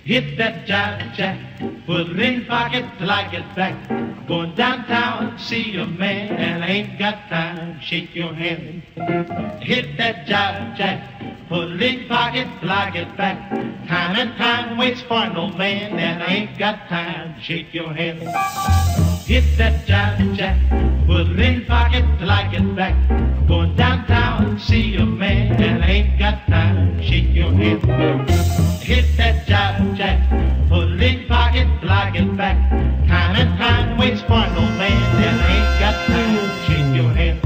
Hit that jive jack, put it in pocket till I get back. Going downtown, see a man, and I ain't got time. Shake your hand. Hit that jive jack, put it in pocket till I get back. Time and time waits for no man, and I ain't got time. Shake your hand. Hit that jive jack, put it in pocket till I get back. Going downtown, see a man, and I ain't got time. Shake your hand. Hit that jive jack, put it in pocket till I get back. Time and time waits for no man, and I ain't got time. Shake your hand.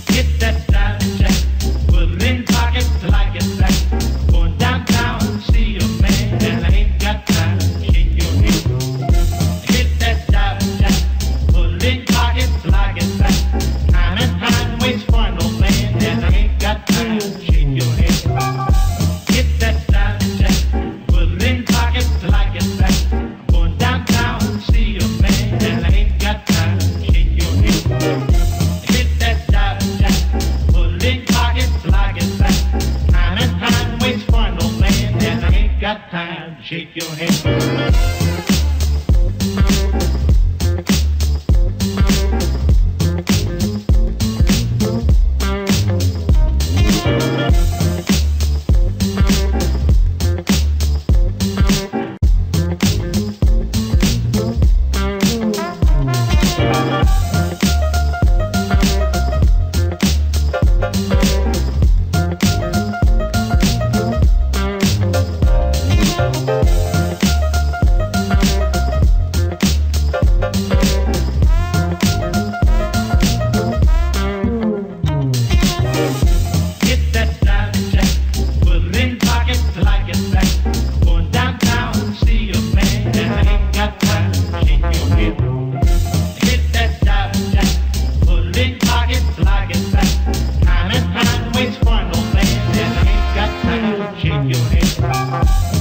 Hit that jive jack, put it in pocket till I get back. Going downtown, see a man, and I ain't got time. Shake your hand. Hit that jive jack, put it in pocket till I get back. Time and time waits for no man, and I ain't got time. Shake your hand. Hit that jive jack, put it in pocket till I get back. Going downtown, see a man, and I ain't got time. Shake your hand. Hit that jive jack, put it in pocket till I get back. Time and time waits for no man, and I ain't got time. Shake your hand. Shake your head.